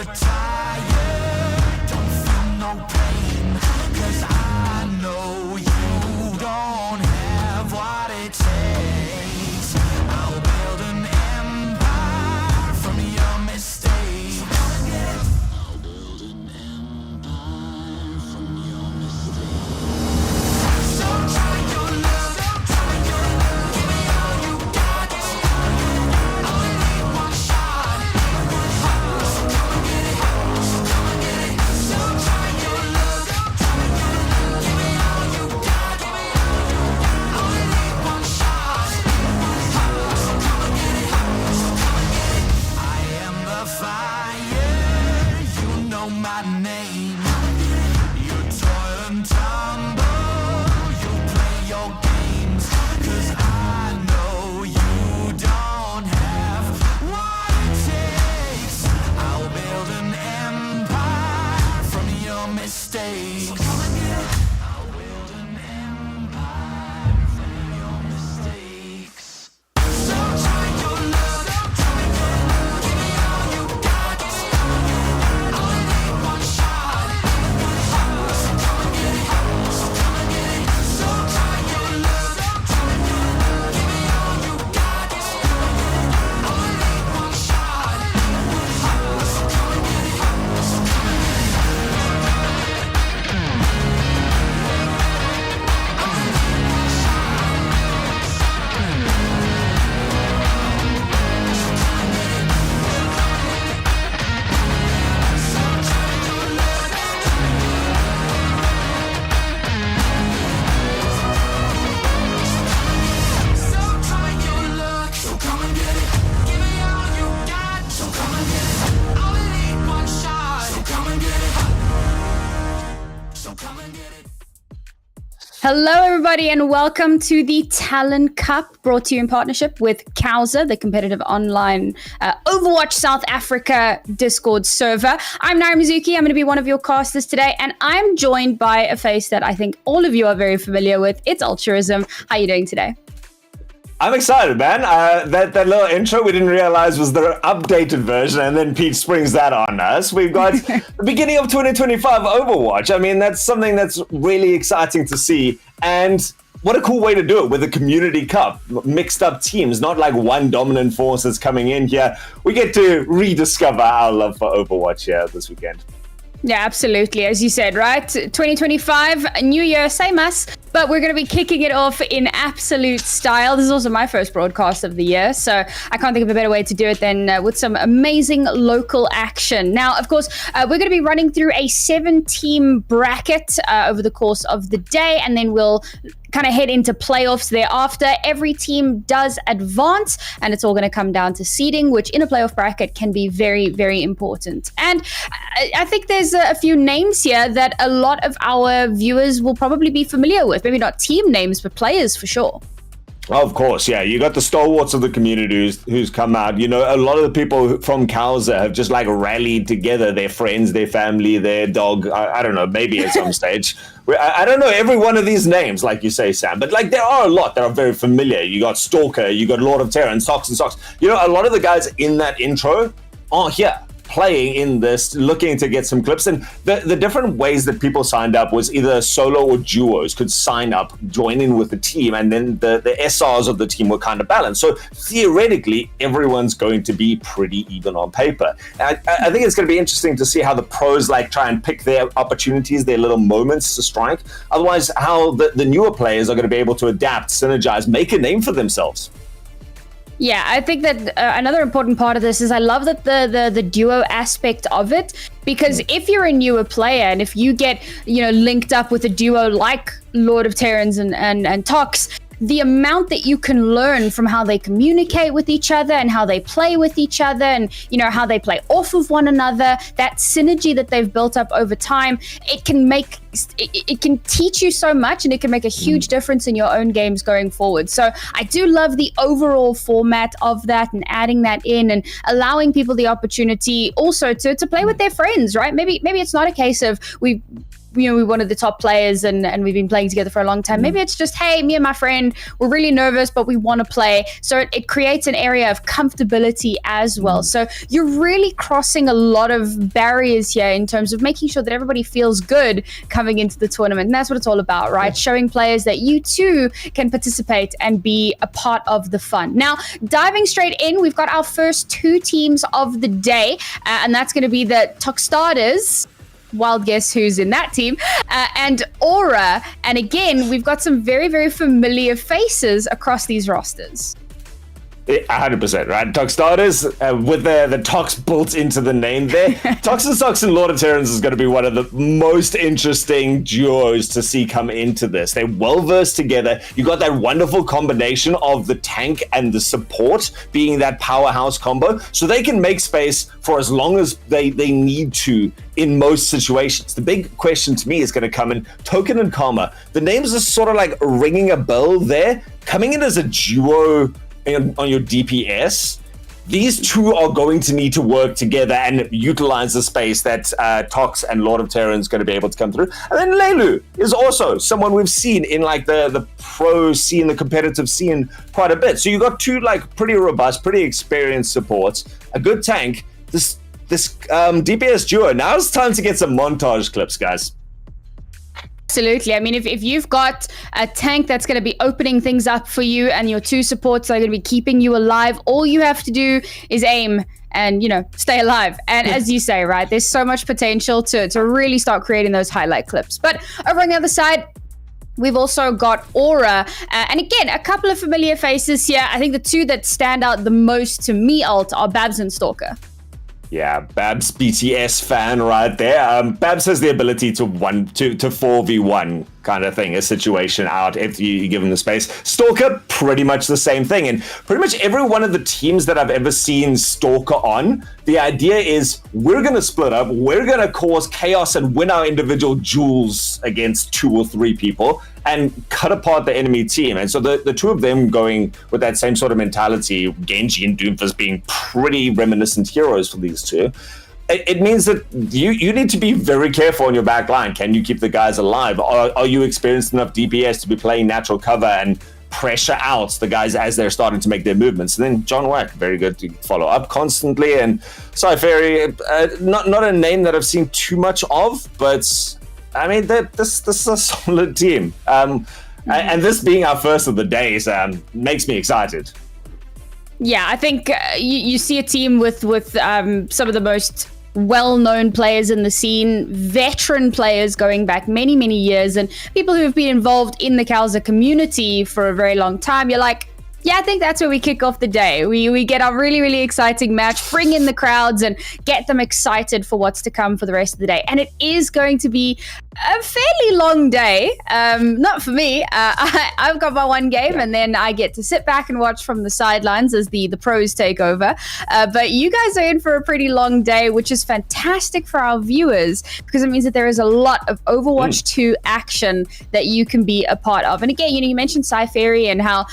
you're tired, don't feel no pain, 'cause I know you don't have what it takes. I'll build an empire from your mistakes. I'll build an empire from your mistakes. So try your luck, give me all you got. Only need one shot. So come and get it, so come and get it. So try your luck, give me all you got. Only need one shot. So come and get it, so come and get it. I am the fire, you know my name. You toil and tumble, you play your games, 'cause I know you don't have what it takes. I'll build an empire from your mistakes. I'll build an empire from your mistakes. So try your luck, give me all you got. Only need one shot. So come and get it, so come and get it. So try your luck, give me all you got. Only need one shot. So come and get it, so come and get it. Only need one So try your luck, so come and get it. Give me all you got, so come and get it. Only need one shot, so come and get it. So come and get it. Hello, everybody, and welcome to the Talon Cup, brought to you in partnership with COWZA, the competitive online Overwatch South Africa Discord server. I'm Naira Mizuki. I'm going to be one of your casters today, and I'm joined by a face that I think all of you are very familiar with. It's Altruism. How are you doing today? I'm excited, man. That little intro we didn't realize was the updated version, and then Pete springs that on us. We've got the beginning of 2025 Overwatch. I mean, that's something that's really exciting to see. And what a cool way to do it with a community cup. Mixed up teams, not like one dominant force that's coming in here. We get to rediscover our love for Overwatch here this weekend. Yeah, absolutely. As you said, right? 2025, new year, same us. But we're going to be kicking it off in absolute style. This is also my first broadcast of the year, so I can't think of a better way to do it than with some amazing local action. Now, of course, we're going to be running through a 7-team bracket over the course of the day, and then we'll kind of head into playoffs thereafter. Every team does advance, and it's all going to come down to seeding, which in a playoff bracket can be very, very important. And I think there's a few names here that a lot of our viewers will probably be familiar with. Maybe not team names, but players for sure. Of course, yeah. You got the stalwarts of the community who's come out. You know, a lot of the people from COWZA have just like rallied together, their friends, their family, their dog. I don't know, maybe at some stage. I don't know every one of these names, like you say, Sam, but like there are a lot that are very familiar. You got Stalker, you got Lord of Terror, and Socks and Socks. You know, a lot of the guys in that intro are here, playing in this, looking to get some clips. And the different ways that people signed up was either solo or duos could sign up, join in with the team, and then the SRs of the team were kind of balanced. So theoretically, everyone's going to be pretty even on paper. And I think it's going to be interesting to see how the pros like try and pick their opportunities, their little moments to strike. Otherwise, how the newer players are going to be able to adapt, synergize, make a name for themselves. Yeah, I think that another important part of this is I love that the duo aspect of it, because if you're a newer player and if you get, linked up with a duo like Lord of Terrans and Tox, the amount that you can learn from how they communicate with each other and how they play with each other and, how they play off of one another, that synergy that they've built up over time, it can teach you so much, and it can make a huge difference in your own games going forward. So I do love the overall format of that and adding that in and allowing people the opportunity also to play with their friends, right? Maybe it's not a case of we we're one of the top players and we've been playing together for a long time. Maybe it's just, hey, me and my friend, we're really nervous, but we want to play. So it creates an area of comfortability as well. So you're really crossing a lot of barriers here in terms of making sure that everybody feels good coming into the tournament. And that's what it's all about, right? Showing players that you too can participate and be a part of the fun. Now, diving straight in, we've got our first two teams of the day, and that's going to be the Tokstarters. Wild guess who's in that team, and Aura. And again, we've got some very, very familiar faces across these rosters. 100%, right? Tokstarters, with the Tox built into the name there. Tox and Sox and Lord of Terrans is going to be one of the most interesting duos to see come into this. They're well-versed together. You got that wonderful combination of the tank and the support being that powerhouse combo, so they can make space for as long as they need to in most situations. The big question to me is going to come in Token and Karma. The names are sort of like ringing a bell there. Coming in as a duo on your DPS, these two are going to need to work together and utilize the space that Tox and Lord of Terran is going to be able to come through. And then Leilu is also someone we've seen in like the pro scene, the competitive scene quite a bit. So you got two like pretty robust, pretty experienced supports, a good tank. This DPS duo. Now it's time to get some montage clips, guys. Absolutely. I mean, if you've got a tank that's going to be opening things up for you and your two supports are going to be keeping you alive, all you have to do is aim and, stay alive. And as you say, right, there's so much potential to really start creating those highlight clips. But over on the other side, we've also got Aura. And again, a couple of familiar faces here. I think the two that stand out the most to me, Alt, are Babs and Stalker. Yeah, Babs, BTS fan right there. Babs has the ability to 4v1 kind of thing, a situation out if you give him the space. Stalker, pretty much the same thing. And pretty much every one of the teams that I've ever seen Stalker on, the idea is we're going to split up, we're going to cause chaos and win our individual duels against 2 or 3 people and cut apart the enemy team. And so the two of them going with that same sort of mentality, Genji and Doomfist being pretty reminiscent heroes for these two, it means that you need to be very careful on your back line. Can you keep the guys alive? Are you experienced enough DPS to be playing natural cover and pressure out the guys as they're starting to make their movements? And then John Wack, very good to follow up constantly. And Cypher, not a name that I've seen too much of, but I mean, this is a solid team. And this being our first of the days makes me excited. Yeah, I think you see a team with some of the most well-known players in the scene, veteran players going back many, many years, and people who have been involved in the COWZA community for a very long time. You're like, yeah, I think that's where we kick off the day. We get our really, really exciting match, bring in the crowds and get them excited for what's to come for the rest of the day. And it is going to be a fairly long day. Not for me. I've got my one game and then I get to sit back and watch from the sidelines as the pros take over. But you guys are in for a pretty long day, which is fantastic for our viewers because it means that there is a lot of Overwatch 2 action that you can be a part of. And again, you mentioned Cypher and how,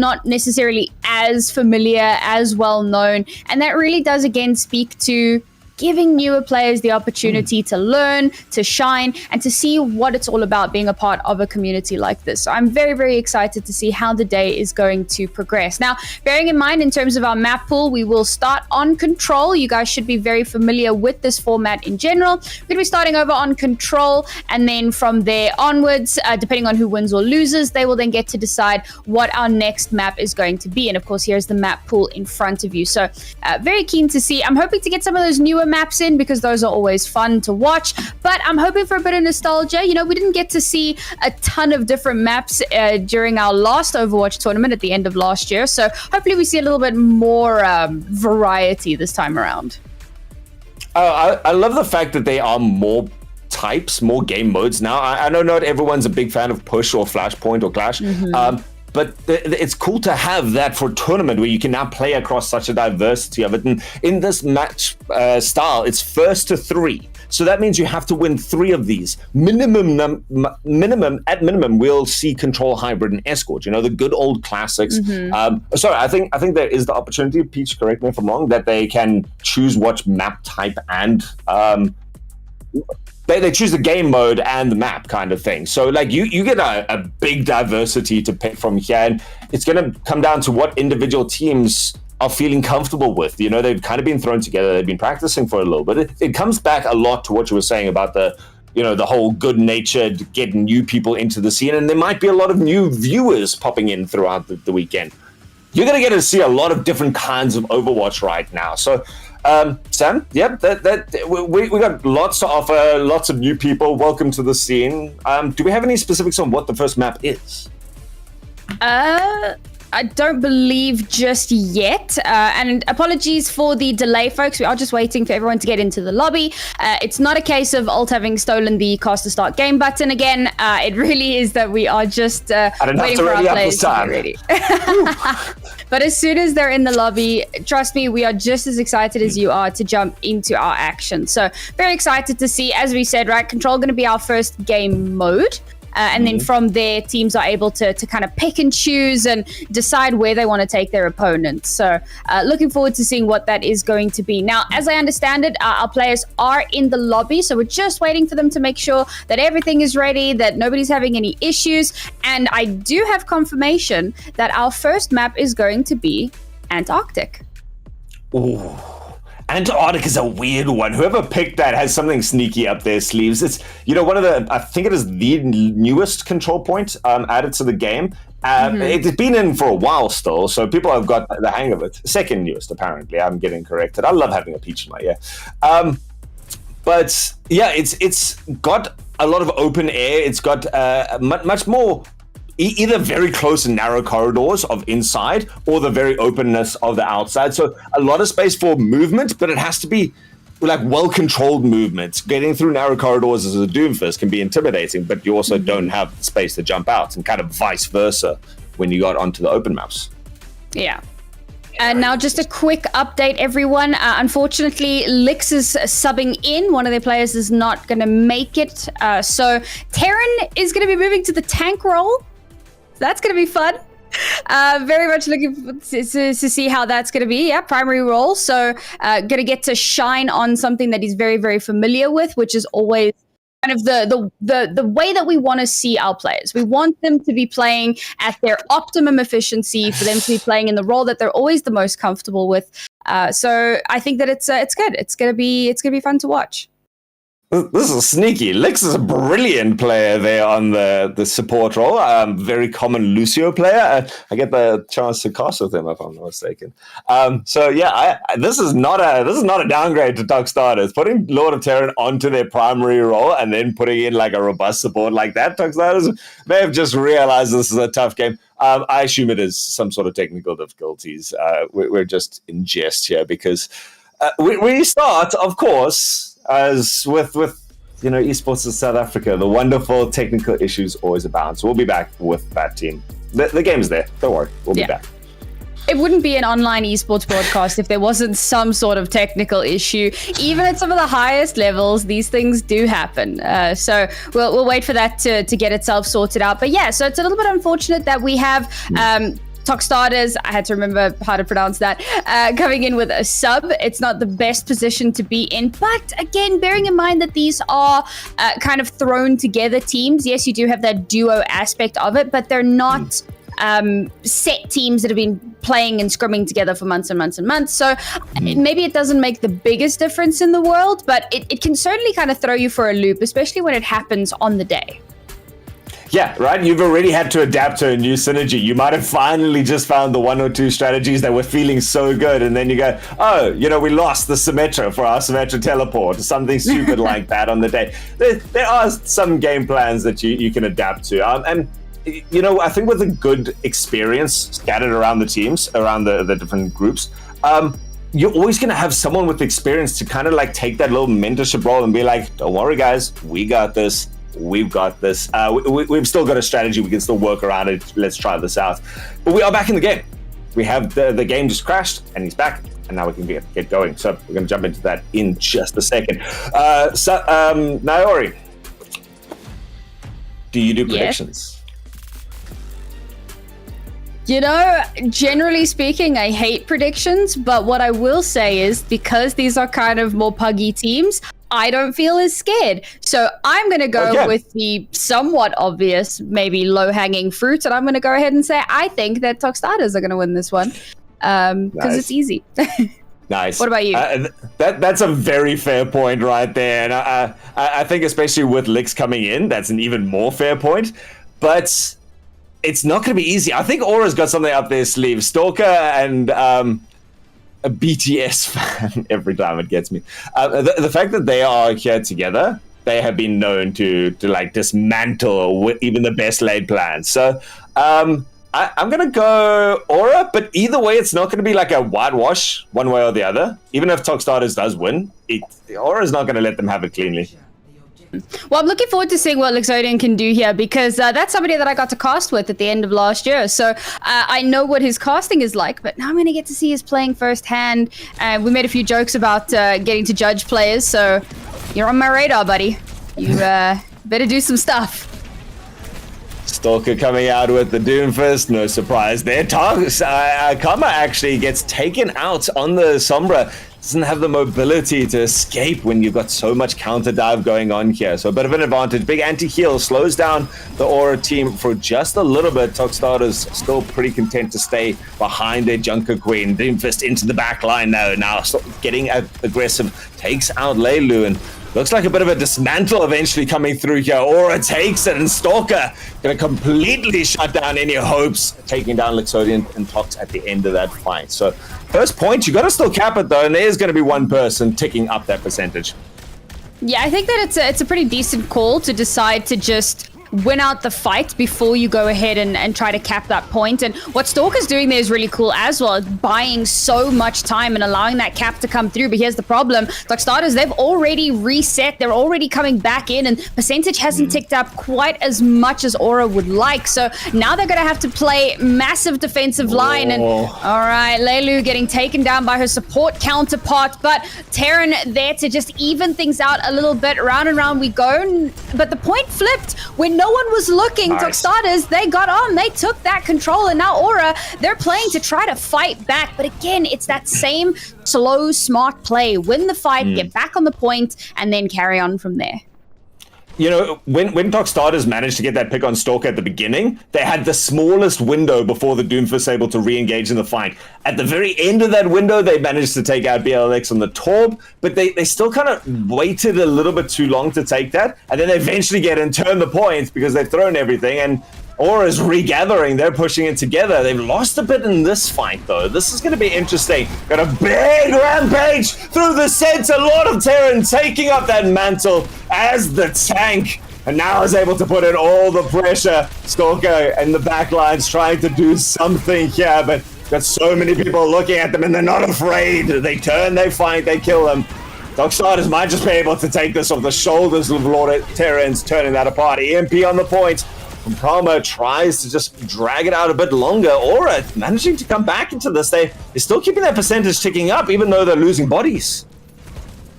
not necessarily as familiar, as well known. And that really does, again, speak to giving newer players the opportunity to learn, to shine, and to see what it's all about being a part of a community like this. So I'm very, very excited to see how the day is going to progress. Now, bearing in mind, in terms of our map pool, we will start on Control. You guys should be very familiar with this format in general. We're going to be starting over on Control, and then from there onwards, depending on who wins or loses, they will then get to decide what our next map is going to be. And of course, here's the map pool in front of you. So very keen to see. I'm hoping to get some of those newer maps in because those are always fun to watch, but I'm hoping for a bit of nostalgia. We didn't get to see a ton of different maps during our last Overwatch tournament at the end of last year, so hopefully we see a little bit more variety this time around. I love the fact that there are more types, more game modes now. I know not everyone's a big fan of Push or Flashpoint or Clash, but it's cool to have that for a tournament where you can now play across such a diversity of it. And in this match style, it's first to 3. So that means you have to win 3 of these. Minimum, we'll see Control, Hybrid, and Escort. The good old classics. Sorry, I think there is the opportunity, Peach, correct me if I'm wrong, that they can choose what map type and they choose the game mode and the map kind of thing. So like you get a big diversity to pick from here, and it's going to come down to what individual teams are feeling comfortable with. You know, they've kind of been thrown together. They've been practicing for a little bit. It comes back a lot to what you were saying about the whole good-natured, getting new people into the scene, and there might be a lot of new viewers popping in throughout the weekend. You're going to get to see a lot of different kinds of Overwatch right now. So, Sam, yep, we got lots to offer, lots of new people. Welcome to the scene. Do we have any specifics on what the first map is? I don't believe just yet. And apologies for the delay, folks. We are just waiting for everyone to get into the lobby. It's not a case of Alt having stolen the cast to start game button again. It really is that we are just waiting for our players to get ready. But as soon as they're in the lobby, trust me, we are just as excited as you are to jump into our action. So very excited to see, as we said, right, Control going to be our first game mode. And then from there, teams are able to kind of pick and choose and decide where they want to take their opponents. So looking forward to seeing what that is going to be. Now, as I understand it, our players are in the lobby. So we're just waiting for them to make sure that everything is ready, that nobody's having any issues. And I do have confirmation that our first map is going to be Antarctic. Ooh. Antarctic is a weird one. Whoever picked that has something sneaky up their sleeves. It's, one of I think it is the newest control point added to the game. It's been in for a while still, so people have got the hang of it. Second newest, apparently. I'm getting corrected. I love having a peach in my ear. But yeah, it's got a lot of open air. It's got much more either very close and narrow corridors of inside or the very openness of the outside. So a lot of space for movement, but it has to be like well-controlled movement. Getting through narrow corridors as a Doomfist can be intimidating, but you also don't have space to jump out, and kind of vice versa when you got onto the open maps. Yeah. And now just a quick update, everyone. Unfortunately, Lix is subbing in. One of their players is not going to make it. So Terran is going to be moving to the tank role. That's going to be fun. Very much looking to see how that's going to be. Yeah, primary role. So going to get to shine on something that he's very, very familiar with, which is always kind of the way that we want to see our players. We want them to be playing at their optimum efficiency, for them to be playing in the role that they're always the most comfortable with. So I think that it's good. It's gonna be fun to watch. This is sneaky. Lix is a brilliant player there on the support role. Very common Lucio player. I get the chance to cast with him if I'm not mistaken. So yeah, this is not a downgrade to Talk Starters. Putting Lord of Terran onto their primary role and then putting in like a robust support like that, Talk Starters may have just realized this is a tough game. I assume it is some sort of technical difficulties. We're just in jest here because we start, of course, as with esports in South Africa, the wonderful technical issues always abound. So we'll be back with that team. The game's there. Don't worry. We'll be back. It wouldn't be an online esports broadcast if there wasn't some sort of technical issue. Even at some of the highest levels, these things do happen. So we'll wait for that to get itself sorted out. But yeah, so it's a little bit unfortunate that we have Talk Starters, I had to remember how to pronounce that, coming in with a sub. It's not the best position to be in, but again, bearing in mind that these are kind of thrown together teams. Yes, you do have that duo aspect of it, but they're not set teams that have been playing and scrimming together for months and months and months. So maybe it doesn't make the biggest difference in the world, but it can certainly kind of throw you for a loop, especially when it happens on the day. Yeah, right? You've already had to adapt to a new synergy. You might have finally just found the one or two strategies that were feeling so good, and then you go, oh, we lost the Symmetra for our Symmetra teleport, something stupid like that on the day. There are some game plans that you can adapt to. And I think with a good experience scattered around the teams, around the different groups, you're always going to have someone with experience to kind of like take that little mentorship role and be like, don't worry, guys, we got this. We've got this. We've still got a strategy. We can still work around it. Let's try this out. But we are back in the game. We have the game just crashed, and he's back, and now we can get going. So we're going to jump into that in just a second. Naori, do you do predictions? Generally speaking, I hate predictions, but what I will say is because these are kind of more puggy teams, I don't feel as scared. So I'm going to go with the somewhat obvious, maybe low-hanging fruit, and I'm going to go ahead and say I think that Toxtadas are going to win this one because it's easy. Nice. What about you? That's a very fair point right there. And I think especially with Lix coming in, that's an even more fair point. But it's not going to be easy. I think Aura's got something up their sleeve. Stalker and a BTS fan, every time it gets me. The fact that they are here together, they have been known to like dismantle even the best laid plans. So I'm going to go Aura, but either way, it's not going to be like a whitewash one way or the other. Even if Toxtadas does win, Aura's not going to let them have it cleanly. Well, I'm looking forward to seeing what Luxodian can do here because that's somebody that I got to cast with at the end of last year. So I know what his casting is like, but now I'm going to get to see his playing firsthand. We made a few jokes about getting to judge players, so you're on my radar, buddy. You better do some stuff. Stalker coming out with the Doomfist, no surprise there. Karma actually gets taken out on the Sombra. Doesn't have the mobility to escape when you've got so much counter dive going on here. So a bit of an advantage. Big anti-heal slows down the Aura team for just a little bit. Toxtadas still pretty content to stay behind their Junker Queen. Doomfist into the back line now getting aggressive. Takes out Leilu and looks like a bit of a dismantle eventually coming through here. Aura takes it, and Stalker gonna completely shut down any hopes, taking down Luxodian and Tox at the end of that fight. So first point, you gotta still cap it though, and there's gonna be one person ticking up that percentage. Yeah, I think that it's a pretty decent call to decide to just win out the fight before you go ahead and try to cap that point. And what Stalker's doing there is really cool as well, buying so much time and allowing that cap to come through. But here's the problem. Toxtadas, they've already reset. They're already coming back in, and percentage hasn't ticked up quite as much as Aura would like. So now they're going to have to play massive defensive line. And all right, Leilu getting taken down by her support counterpart, but Terran there to just even things out a little bit. Round and round we go. But the point flipped when no one was looking. Nice. Toxtadas, they got on, they took that control, and now Aura, they're playing to try to fight back. But again, it's that same slow, smart play. Win the fight, get back on the point, and then carry on from there. You know, when Toxtadas managed to get that pick on Stalker at the beginning, they had the smallest window before the Doomfist able to re-engage in the fight. At the very end of that window, they managed to take out BLX on the Torb, but they still kind of waited a little bit too long to take that, and then they eventually get and turn the points because they've thrown everything, and Aura's regathering. They're pushing it together. They've lost a bit in this fight, though. This is going to be interesting. Got a big rampage through the center. A lot of Terran taking up that mantle as the tank. And now is able to put in all the pressure. Stalker and the back lines trying to do something here, but got so many people looking at them, and they're not afraid. They turn, they fight, they kill them. Toxtadas might just be able to take this off the shoulders of Lord Terrans, turning that apart. EMP on the point. Karma tries to just drag it out a bit longer. Aura managing to come back into this. They're still keeping that percentage ticking up, even though they're losing bodies.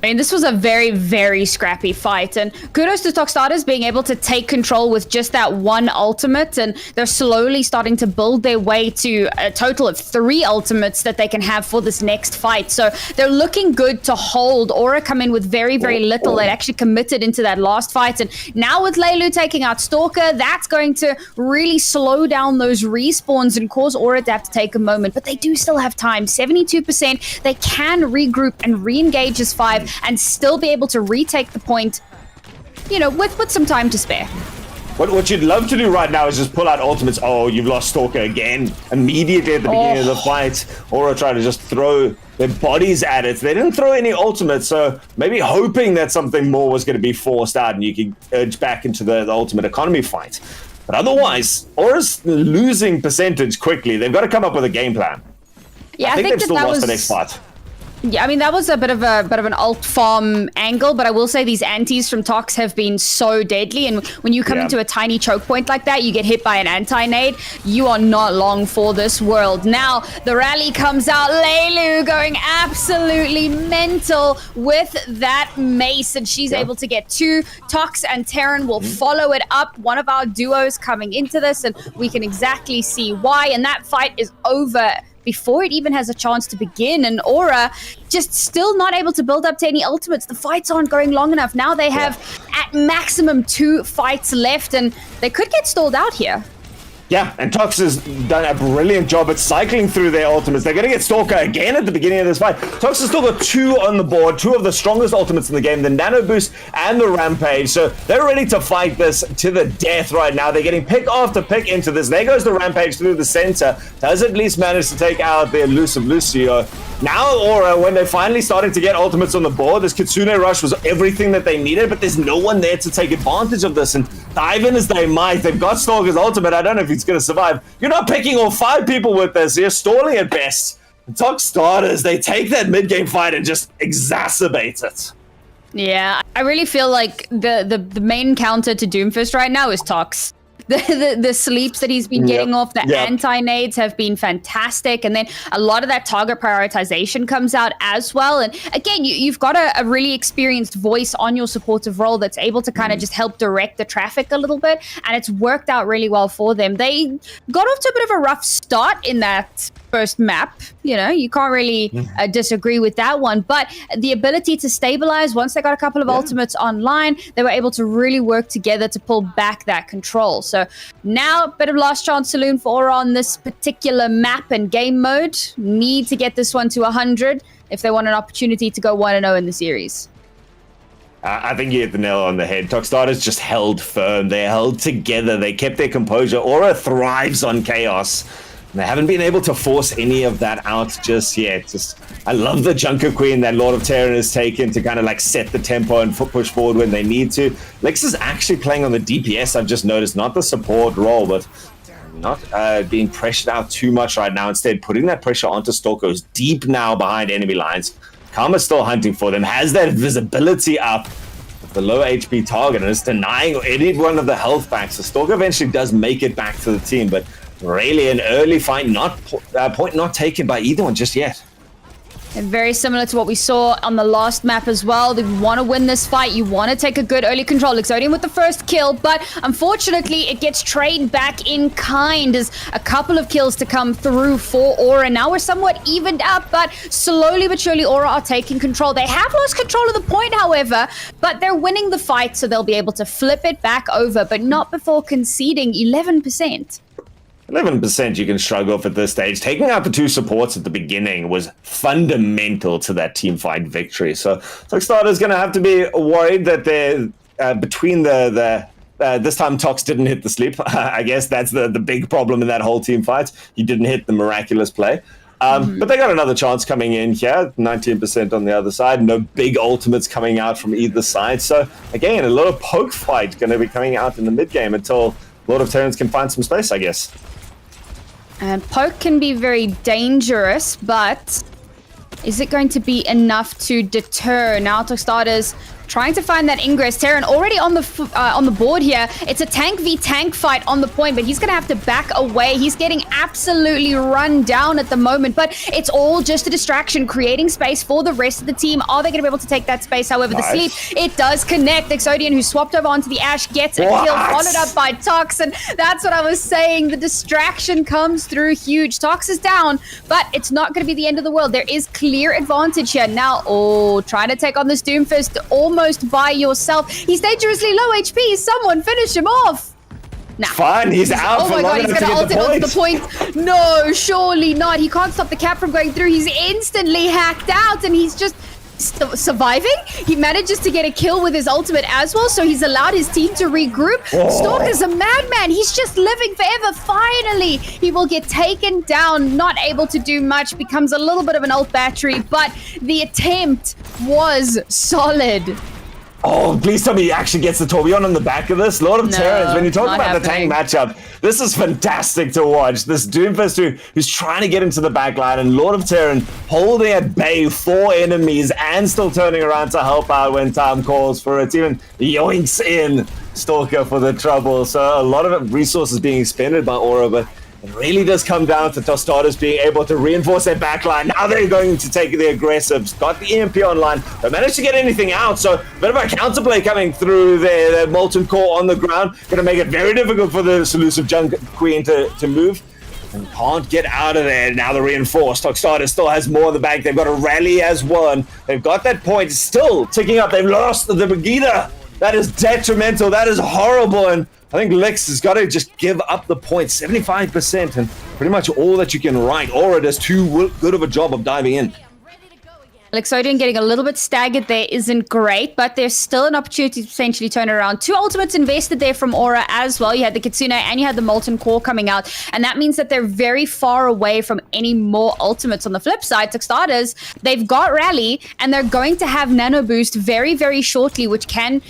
I mean, this was a very, very scrappy fight, and kudos to Toxtadas being able to take control with just that one ultimate, and they're slowly starting to build their way to a total of 3 ultimates that they can have for this next fight. So they're looking good to hold. Aura come in with very, very little. They actually committed into that last fight, and now with Leilu taking out Stalker, that's going to really slow down those respawns and cause Aura to have to take a moment, but they do still have time. 72%. They can regroup and re-engage as 5 and still be able to retake the point, you know, with some time to spare. What you'd love to do right now is just pull out ultimates. Oh, you've lost Stalker again. Immediately at the beginning of the fight, Aura tried to just throw their bodies at it. They didn't throw any ultimates, so maybe hoping that something more was going to be forced out and you could urge back into the ultimate economy fight. But otherwise, Aura's losing percentage quickly. They've got to come up with a game plan. Yeah, I think they've still lost the next fight. Yeah, I mean, that was a bit of an alt farm angle, but I will say these antis from Tox have been so deadly, and when you come into a tiny choke point like that, you get hit by an anti-nade, you are not long for this world. Now, the rally comes out, Leilu going absolutely mental with that mace, and she's able to get 2. Tox and Terran will follow it up, one of our duos coming into this, and we can exactly see why, and that fight is over before it even has a chance to begin. And Aura just still not able to build up to any ultimates. The fights aren't going long enough. Now they have at maximum 2 fights left, and they could get stalled out here. Yeah, and Tox has done a brilliant job at cycling through their ultimates. They're going to get Stalker again at the beginning of this fight. Tox has still got 2 on the board, 2 of the strongest ultimates in the game, the Nano Boost and the Rampage. So they're ready to fight this to the death right now. They're getting pick after pick into this. There goes the Rampage through the center. Does at least manage to take out the elusive Lucio. Now Aura, when they're finally starting to get ultimates on the board, this Kitsune Rush was everything that they needed, but there's no one there to take advantage of this. And dive in as they might, they've got Stalker's ultimate. I don't know if he's going to survive. You're not picking all 5 people with this. You're stalling at best. And Tox starters, they take that mid-game fight and just exacerbate it. Yeah, I really feel like the main counter to Doomfist right now is Tox. The sleeps that he's been getting off, the anti-nades have been fantastic. And then a lot of that target prioritization comes out as well. And again, you've got a really experienced voice on your supportive role that's able to kind of just help direct the traffic a little bit. And it's worked out really well for them. They got off to a bit of a rough start in that first map. You know, you can't really disagree with that one. But the ability to stabilize, once they got a couple of ultimates online, they were able to really work together to pull back that control. So now, a bit of last chance saloon for Aura on this particular map and game mode. Need to get this one to 100 if they want an opportunity to go 1-0 in the series. I think you hit the nail on the head. Toxstarders just held firm. They held together. They kept their composure. Aura thrives on chaos. And they haven't been able to force any of that out just yet. I love the Junker Queen that Lord of Terran has taken to kind of like set the tempo and push forward when they need to. Lex is actually playing on the DPS, I've just noticed, not the support role, but not being pressured out too much right now. Instead, putting that pressure onto Stalker, who's deep now behind enemy lines. Karma's still hunting for them, has that visibility up with the low HP target, and is denying any one of the health packs. So Stalker eventually does make it back to the team, but really an early fight, point not taken by either one just yet. And very similar to what we saw on the last map as well. They want to win this fight. You want to take a good early control. Exodian with the first kill, but unfortunately it gets traded back in kind as a couple of kills to come through for Aura. Now we're somewhat evened up, but slowly but surely Aura are taking control. They have lost control of the point, however, but they're winning the fight, so they'll be able to flip it back over, but not before conceding 11%. 11% you can shrug off at this stage. Taking out the 2 supports at the beginning was fundamental to that team fight victory. So Toxstarter's going to have to be worried that they're between this time Tox didn't hit the sleep. I guess that's the big problem in that whole team fight. He didn't hit the miraculous play. But they got another chance coming in here, 19% on the other side. No big ultimates coming out from either side. So again, a lot of poke fight going to be coming out in the mid game until Lord of Terrans can find some space, I guess. And poke can be very dangerous, but is it going to be enough to deter? Now Toxstarters trying to find that ingress. Terran already on the board here. It's a tank v tank fight on the point, but he's gonna have to back away. He's getting absolutely run down at the moment, but it's all just a distraction, creating space for the rest of the team. Are they gonna be able to take that space? However, the sleep, it does connect. Exodian, who swapped over onto the Ash, gets a kill, followed up by Tox, and that's what I was saying. The distraction comes through huge. Tox is down, but it's not gonna be the end of the world. There is clear advantage here. Now, trying to take on this Doomfist almost by yourself. He's dangerously low HP. Someone finish him off. Nah. Fine, he's out. Oh my god, he's gonna ult it onto the point. No, surely not. He can't stop the cap from going through. He's instantly hacked out, and he's just surviving. He manages to get a kill with his ultimate as well, so he's allowed his team to regroup. Stalker's a madman. He's just living forever. Finally, he will get taken down. Not able to do much. Becomes a little bit of an ult battery, but the attempt was solid. Oh, please tell me he actually gets the tourbillon on the back of this. Lord of Terrans, when you talk about the tank matchup, this is fantastic to watch. This Doomfist who's trying to get into the back line, and Lord of Terran holding at bay 4 enemies and still turning around to help out when time calls for it. Even yoinks in Stalker for the trouble. So a lot of resources being expended by Aura, but it really does come down to Toxstarters being able to reinforce their backline. Now they're going to take the aggressives. Got the EMP online. They managed to get anything out, so a bit of a counterplay coming through there. The Molten Core on the ground. Going to make it very difficult for the Elusive Junk Queen to move. and can't get out of there. Now the reinforced. Tokstada still has more in the bank. They've got a rally as one. They've got that point still ticking up. They've lost the Brigida. That is detrimental. That is horrible. And I think Lex has got to just give up the point. 75% and pretty much all that you can write. Aura does too good of a job of diving in. Lexodian getting a little bit staggered there isn't great, but there's still an opportunity to potentially turn it around. 2 ultimates invested there from Aura as well. You had the Kitsune and you had the Molten Core coming out, and that means that they're very far away from any more ultimates. On the flip side, Tuxtadas, they've got Rally, and they're going to have Nano Boost very, very shortly, which can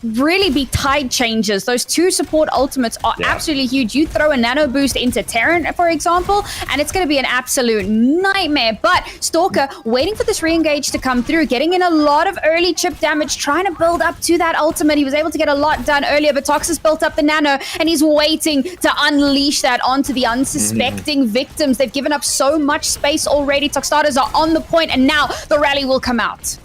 really be tide changes. Those 2 support ultimates are absolutely huge. You throw a Nano Boost into Terran, for example, and it's going to be an absolute nightmare. But Stalker, waiting for this re-engage to come through, getting in a lot of early chip damage, trying to build up to that ultimate. He was able to get a lot done earlier, but Tox has built up the nano, and he's waiting to unleash that onto the unsuspecting victims. They've given up so much space already. Toxtadas are on the point, and now the rally will come out.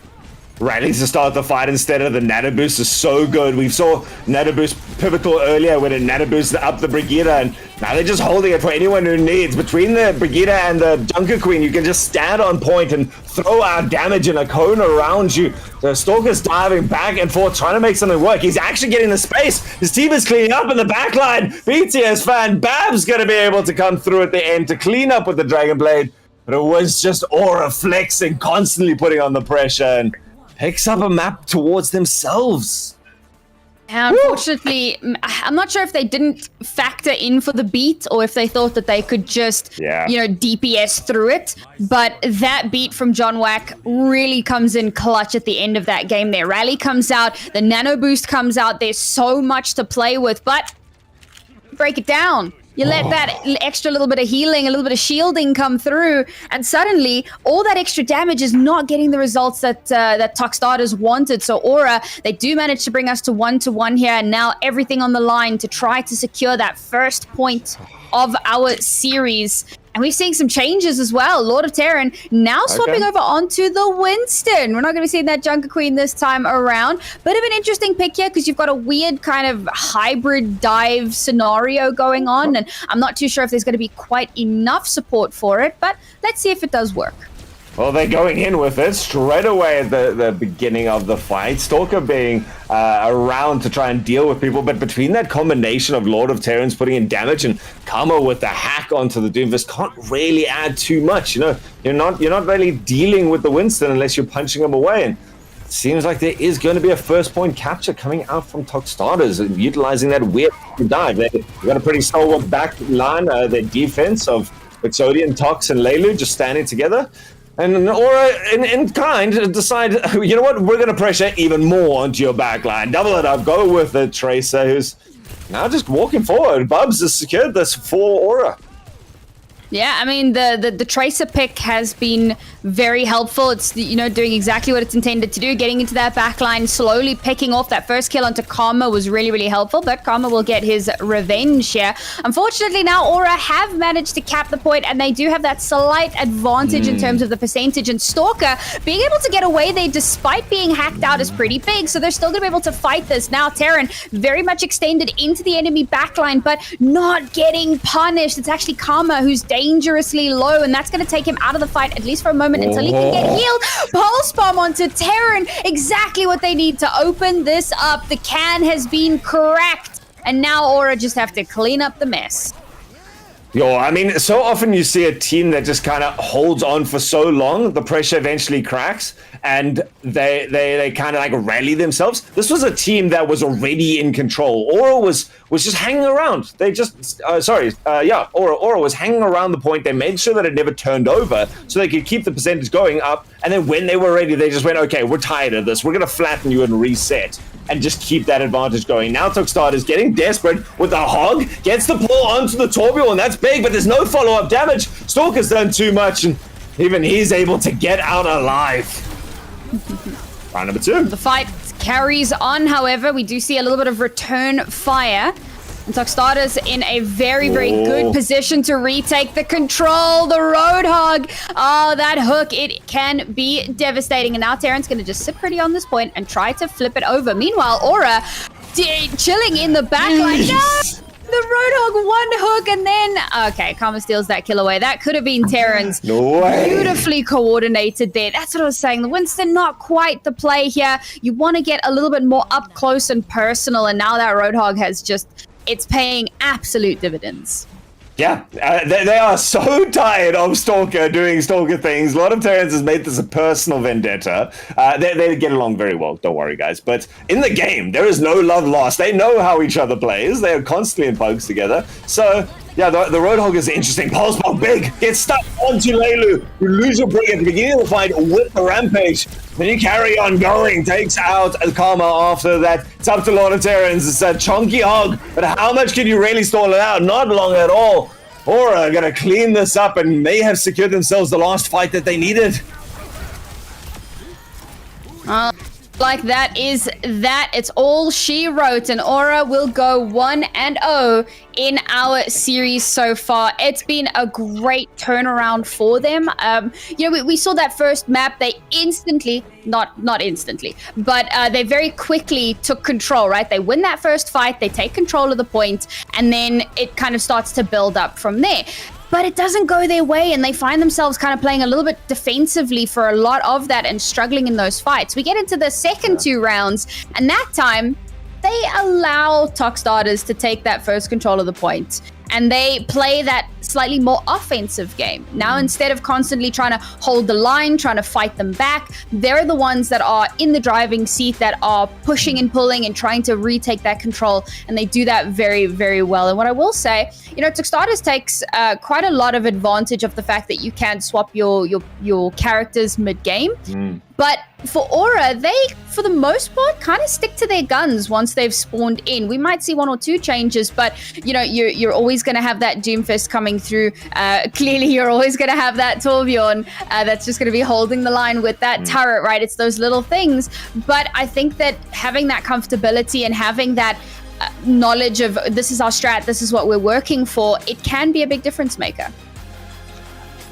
Rallies to start the fight instead of the Nano Boost is so good. We saw Nano Boost pivotal earlier when it Nano Boosted up the Brigida, and now they're just holding it for anyone who needs. Between the Brigida and the Junker Queen, you can just stand on point and throw out damage in a cone around you. The Stalker's diving back and forth, trying to make something work. He's actually getting the space. His team is cleaning up in the backline. BTS fan Bab's going to be able to come through at the end to clean up with the Dragon Blade. But it was just Aura flexing, constantly putting on the pressure, and picks up a map towards themselves. Unfortunately, I'm not sure if they didn't factor in for the beat or if they thought that they could just, DPS through it. But that beat from John Wack really comes in clutch at the end of that game there. Rally comes out, the Nano Boost comes out. There's so much to play with, but break it down. You let that extra little bit of healing, a little bit of shielding come through, and suddenly all that extra damage is not getting the results that Toxtadas wanted. So Aura, they do manage to bring us to 1-1 here, and now everything on the line to try to secure that first point of our series. And we're seeing some changes as well. Lord of Terran now swapping over onto the Winston. We're not going to be seeing that Junker Queen this time around. Bit of an interesting pick here because you've got a weird kind of hybrid dive scenario going on. And I'm not too sure if there's going to be quite enough support for it. But let's see if it does work. Well, they're going in with it straight away at the beginning of the fight. Stalker being around to try and deal with people, but between that combination of Lord of Terrans putting in damage and Karma with the hack onto the Doomfist can't really add too much. You know, you're not really dealing with the Winston unless you're punching them away. And it seems like there is going to be a first point capture coming out from Toxtadas and utilizing that weird dive. They've got a pretty stalwart back line. Their defense of Exodian, Tox, and Leilu just standing together. And Aura, in kind, decide, you know what, we're going to pressure even more onto your backline. Double it up, go with the Tracer, who's now just walking forward. Bubs has secured this for Aura. Yeah, I mean, the Tracer pick has been very helpful. It's, doing exactly what it's intended to do, getting into that backline, slowly picking off that first kill onto Karma was really, really helpful, but Karma will get his revenge here. Unfortunately, now Aura have managed to cap the point, and they do have that slight advantage in terms of the percentage, and Stalker being able to get away there despite being hacked out is pretty big, so they're still going to be able to fight this. Now, Terran very much extended into the enemy backline, but not getting punished. It's actually Karma who's dangerously low, and that's going to take him out of the fight, at least for a moment, until he can get healed. Pulse bomb onto Terran, exactly what they need to open this up. The can has been cracked, and now Aura just have to clean up the mess. Yo, I mean, so often you see a team that just kind of holds on for so long, the pressure eventually cracks, and they kind of like rally themselves. This was a team that was already in control. Aura was just hanging around. They just, Aura was hanging around the point. They made sure that it never turned over so they could keep the percentage going up. And then when they were ready, they just went, okay, we're tired of this. We're going to flatten you and reset and just keep that advantage going. Now Toxtad is getting desperate with the hog, gets the pull onto the Torbjorn, and that's big, but there's no follow-up damage. Stalker's done too much, and even he's able to get out alive. Round number 2. The fight carries on, however. We do see a little bit of return fire. And Toxtadas in a very, very good position to retake the control. The Roadhog. Oh, that hook. It can be devastating. And now Terran's going to just sit pretty on this point and try to flip it over. Meanwhile, Aura chilling in the backline. No! The Roadhog one hook and then okay, Karma steals that kill away. That could have been Terran's. No way. Beautifully coordinated there. That's what I was saying. The Winston, not quite the play here. You want to get a little bit more up close and personal, and now that Roadhog has just, it's paying absolute dividends. Yeah, they are so tired of Stalker doing Stalker things. A lot of Terrans has made this a personal vendetta. They get along very well, don't worry, guys. But in the game, there is no love lost. They know how each other plays. They are constantly in pugs together. So, yeah, the Roadhog is interesting. Pulse bomb, big, get stuck onto Leilu. You lose your brig at the beginning of the fight with the Rampage. Then you carry on going, takes out Karma after that. It's up to a lot of Terrans. It's a chunky hog, but how much can you really stall it out? Not long at all. Aura gonna clean this up and may have secured themselves the last fight that they needed. Like that is that. It's all she wrote, and Aura will go 1-0 in our series so far. It's been a great turnaround for them. We saw that first map. They instantly, not instantly, but they very quickly took control, right? They win that first fight, they take control of the point, and then it kind of starts to build up from there. But it doesn't go their way, and they find themselves kind of playing a little bit defensively for a lot of that and struggling in those fights. We get into the second 2 rounds, and that time, they allow Talk Starters to take that first control of the point, and they play that slightly more offensive game. Now, instead of constantly trying to hold the line, trying to fight them back, they're the ones that are in the driving seat, that are pushing and pulling and trying to retake that control, and they do that very, very well. And what I will say, Talk Starters takes quite a lot of advantage of the fact that you can swap your characters mid-game. But for Aura, they, for the most part, kind of stick to their guns once they've spawned in. We might see 1 or 2 changes, but, you're always going to have that Doomfist coming through. Clearly, you're always going to have that Torbjorn that's just going to be holding the line with that turret, right? It's those little things. But I think that having that comfortability and having that knowledge of this is our strat, this is what we're working for, it can be a big difference maker.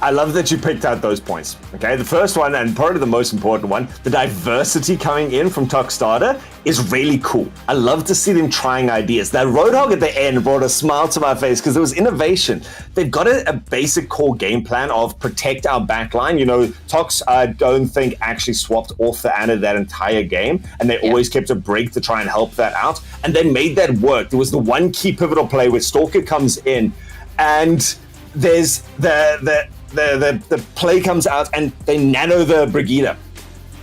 I love that you picked out those points. Okay, the first one, and probably the most important one, the diversity coming in from Talk Starter is really cool. I love to see them trying ideas. That Roadhog at the end brought a smile to my face because there was innovation. They've got a basic core game plan of protect our backline. Tox, I don't think actually swapped off the Ana that entire game, and they always kept a brig to try and help that out, and they made that work. There was the one key pivotal play where Stalker comes in, and there's the play comes out and they nano the Brigida.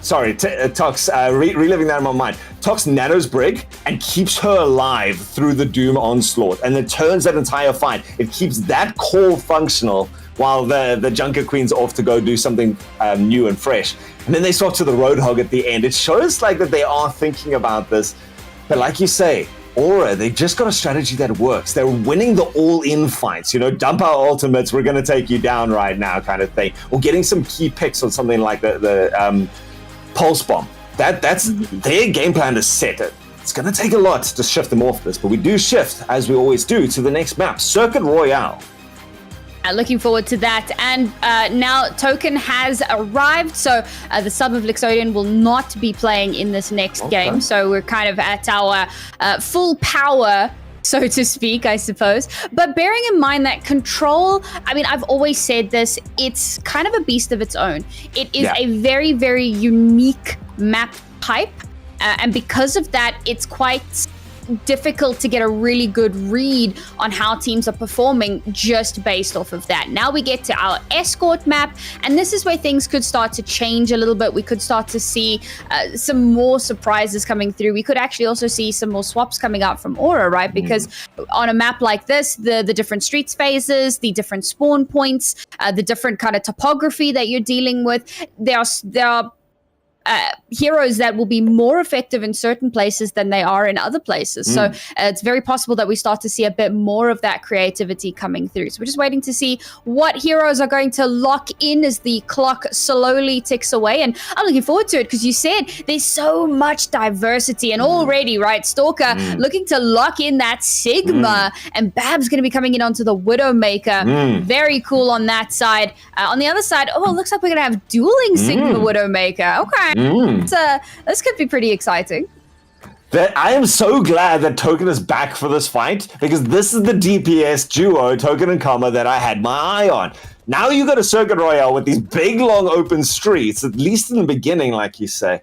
Sorry, Tox, reliving that in my mind. Tox nanos Brig and keeps her alive through the Doom onslaught, and then turns that entire fight. It keeps that core functional while the Junker Queen's off to go do something new and fresh. And then they swap to the Roadhog at the end. It shows like that they are thinking about this, but like you say, Aura, they just got a strategy that works. They're winning the all-in fights, dump our ultimates, we're going to take you down right now kind of thing. Or getting some key picks on something like the Pulse Bomb. That's their game plan is set. It's going to take a lot to shift them off this, but we do shift, as we always do, to the next map, Circuit Royale. Looking forward to that. And now Token has arrived, so the sub of Lixodian will not be playing in this next game. So we're kind of at our full power, so to speak, I suppose. But bearing in mind that Control, I've always said this, it's kind of a beast of its own. It is a very, very unique map type. And because of that, it's quite difficult to get a really good read on how teams are performing just based off of that. Now we get to our escort map, and this is where things could start to change a little bit. We could start to see some more surprises coming through. We could actually also see some more swaps coming out from Aura, right? Because on a map like this, the different streets phases, the different spawn points, the different kind of topography that you're dealing with, there are heroes that will be more effective in certain places than they are in other places. So it's very possible that we start to see a bit more of that creativity coming through. So we're just waiting to see what heroes are going to lock in as the clock slowly ticks away. And I'm looking forward to it because you said there's so much diversity, and already, right, Stalker looking to lock in that Sigma, and Bab's going to be coming in onto the Widowmaker. Very cool on that side. On the other side, it looks like we're going to have dueling Sigma Widowmaker. Okay. So this could be pretty exciting. That I am so glad that Token is back for this fight, because this is the DPS duo, Token and Karma, that I had my eye on. Now you got a Circuit Royale with these big, long, open streets, at least in the beginning, like you say.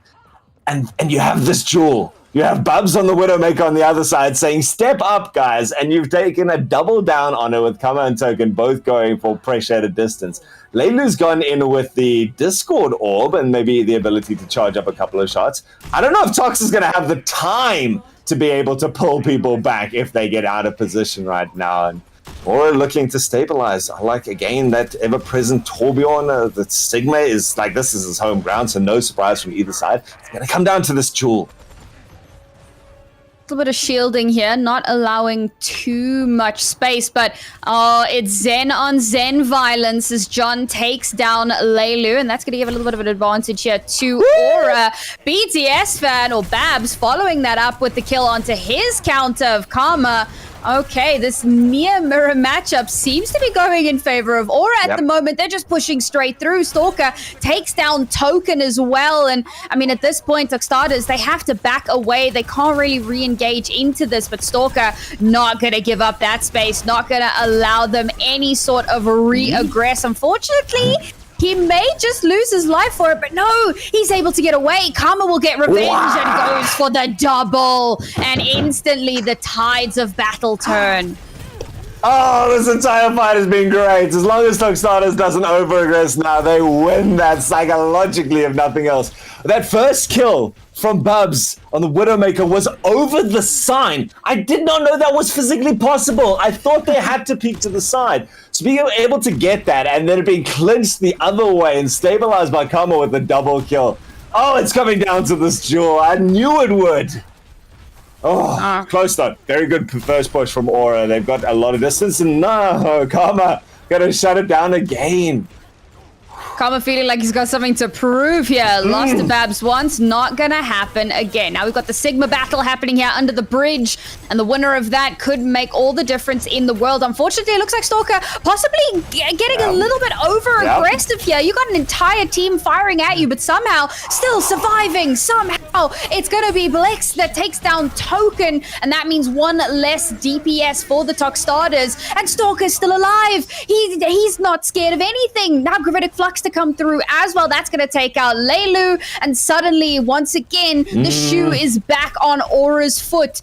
And you have this duel. You have Bubs on the Widowmaker on the other side saying, step up, guys. And you've taken a double down on it with Karma and Token both going for pressure at a distance. Leilu's gone in with the Discord Orb and maybe the ability to charge up a couple of shots. I don't know if Tox is going to have the time to be able to pull people back if they get out of position right now. And Aura looking to stabilize. I like, again, that ever-present Torbjorn. The Sigma is like, this is his home ground, so no surprise from either side. It's going to come down to this duel. A little bit of shielding here, not allowing too much space, but it's Zen on Zen violence as John takes down Leilu, and that's going to give a little bit of an advantage here to Aura. BTS fan, or Babs, following that up with the kill onto his counter of Karma. Okay, this near mirror matchup seems to be going in favor of Aura at the moment. They're just pushing straight through. Stalker takes down Token as well. And I mean, at this point, Tuxtarders, they have to back away. They can't really re-engage into this, but Stalker not going to give up that space, not going to allow them any sort of re-aggress. Unfortunately, he may just lose his life for it, but no, he's able to get away. Karma will get revenge and goes for the double. And instantly the tides of battle turn. Oh, this entire fight has been great. As long as Tuxtarders doesn't over-aggress now, they win that psychologically, if nothing else. That first kill from Bubs on the Widowmaker was over the sign. I did not know that was physically possible. I thought they had to peek to the side. So being able to get that and then it being clinched the other way and stabilized by Karma with the double kill. Oh, it's coming down to this duel. I knew it would. Oh, close though. Very good first push from Aura. They've got a lot of distance, and no, Karma gotta shut it down again. Karma feeling like he's got something to prove here. Lost to Babs once, not gonna happen again. Now we've got the Sigma battle happening here under the bridge, and the winner of that could make all the difference in the world. Unfortunately, it looks like Stalker possibly getting a little bit over-aggressive here. You got an entire team firing at you, but somehow still surviving. Somehow it's gonna be Blex that takes down Token, and that means one less DPS for the Tuxtarders. And Stalker's still alive. He's not scared of anything. Now Gravitic Flux to come through as well. That's going to take out Leilu, and suddenly, once again, the shoe is back on Aura's foot.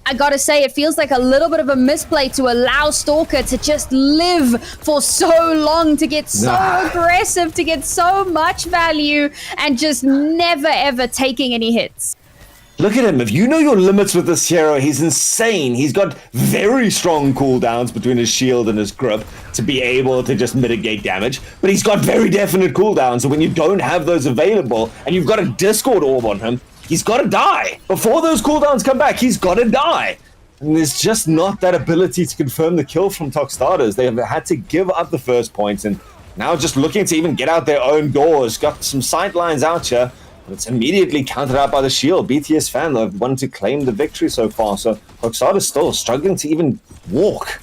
I gotta say, it feels like a little bit of a misplay to allow Stalker to just live for so long, to get so aggressive, to get so much value, and just never ever taking any hits. Look at him. If you know your limits with this hero, he's insane. He's got very strong cooldowns between his shield and his grip to be able to just mitigate damage. But he's got very definite cooldowns. So when you don't have those available and you've got a Discord orb on him, he's got to die. Before those cooldowns come back, he's got to die. And there's just not that ability to confirm the kill from Tuxtarders. They have had to give up the first points and now just looking to even get out their own doors. Got some sight lines out here. It's immediately countered out by the shield. BTS fan, though, wanted to claim the victory so far. So Roxada's still struggling to even walk.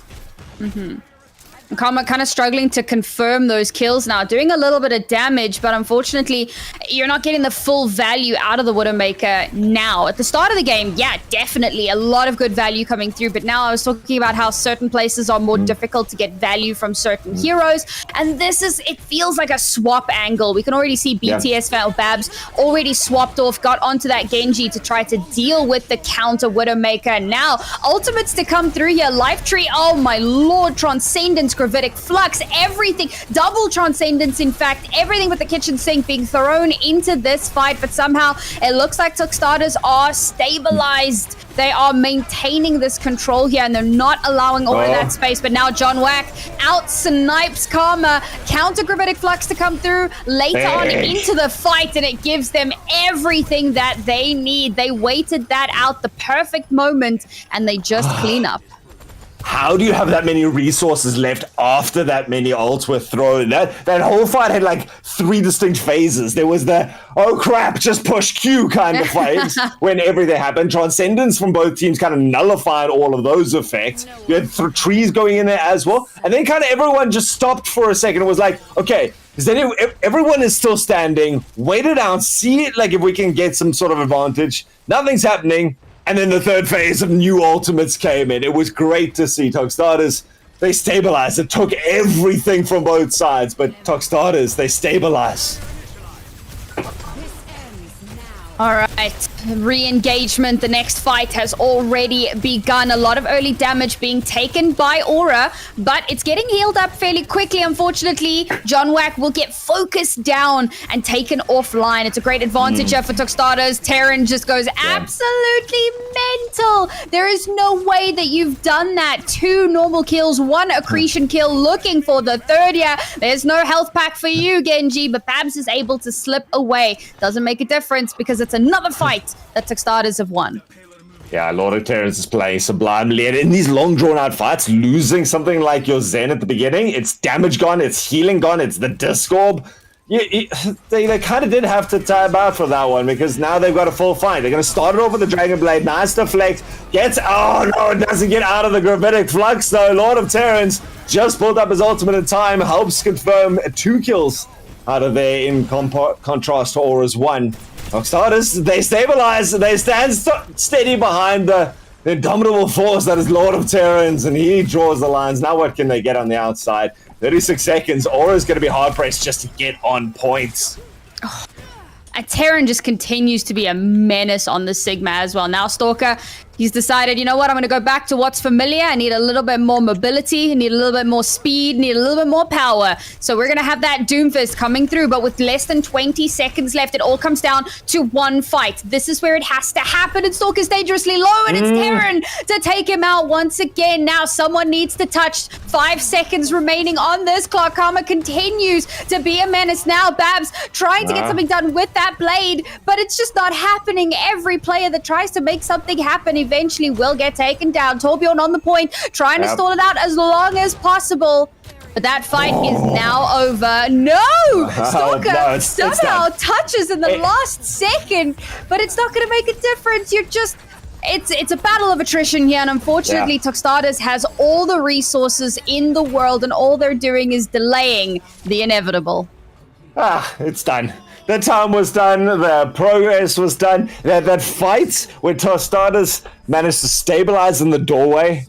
Karma kind of struggling to confirm those kills now, doing a little bit of damage, but unfortunately, you're not getting the full value out of the Widowmaker now. At the start of the game, yeah, definitely a lot of good value coming through, but now I was talking about how certain places are more difficult to get value from certain heroes, and it feels like a swap angle. We can already see BTS Babs already swapped off, got onto that Genji to try to deal with the counter Widowmaker. Now, ultimates to come through here. Life Tree, oh my lord, Transcendence, Gravitic Flux, everything, double Transcendence, in fact, everything with the kitchen sink being thrown into this fight, but somehow it looks like Tuxtarders are stabilized. They are maintaining this control here, and they're not allowing all of that space, but now John Wack out-snipes Karma, counter Gravitic Flux to come through later on into the fight, and it gives them everything that they need. They waited that out, the perfect moment, and they just clean up. How do you have that many resources left after that many ults were thrown? That whole fight had like 3 distinct phases. There was the, oh crap, just push Q kind of phase when everything happened. Transcendence from both teams kind of nullified all of those effects. You had trees going in there as well. And then kind of everyone just stopped for a second and was like, okay, everyone is still standing, wait it out, see it, like if we can get some sort of advantage. Nothing's happening. And then the third phase of new ultimates came in. It was great to see Togstarters. They stabilized. It took everything from both sides, but Togstarters, they stabilize. All right, re-engagement. The next fight has already begun. A lot of early damage being taken by Aura, but it's getting healed up fairly quickly. Unfortunately, John Wack will get focused down and taken offline. It's a great advantage here for Togstarters. Terran just goes absolutely mental. There is no way that you've done that. 2 normal kills, 1 accretion kill, looking for the third. Yeah, there's no health pack for you, Genji, but Babs is able to slip away. Doesn't make a difference because it's another fight that Togstarters have won. Yeah, Lord of Terrans is playing sublimely. And in these long, drawn-out fights, losing something like your Zen at the beginning, it's damage gone, it's healing gone, it's the Disc Orb. They kind of did have to time out for that one, because now they've got a full fight. They're going to start it off with the Dragon Blade. Nice deflect. Oh, no, it doesn't get out of the Gravitic Flux, though. Lord of Terrans just pulled up his ultimate in time, helps confirm 2 kills out of there in contrast to Aura's 1. Togstarters, they stabilize, they stand steady behind the indomitable force that is Lord of Terrans, and he draws the lines. Now what can they get on the outside? 36 seconds, Aura's going to be hard-pressed just to get on points. Terran just continues to be a menace on the Sigma as well. Now Stalker, he's decided, you know what, I'm going to go back to what's familiar. I need a little bit more mobility, I need a little bit more speed, need a little bit more power. So we're going to have that Doomfist coming through, but with less than 20 seconds left, it all comes down to 1 fight. This is where it has to happen, and Stalker's dangerously low, and it's Terran to take him out once again. Now someone needs to touch. 5 seconds remaining on this clock. Karma continues to be a menace now. Babs trying to get something done with that blade, but it's just not happening. Every player that tries to make something happen eventually will get taken down. Torbjorn on the point, trying to stall it out as long as possible. But that fight is now over. No! Stalker somehow touches in the last second, but it's not going to make a difference. You're just... It's a battle of attrition here, and unfortunately, Togstarters has all the resources in the world, and all they're doing is delaying the inevitable. It's done. The time was done. The progress was done. That fight where Togstarters managed to stabilize in the doorway,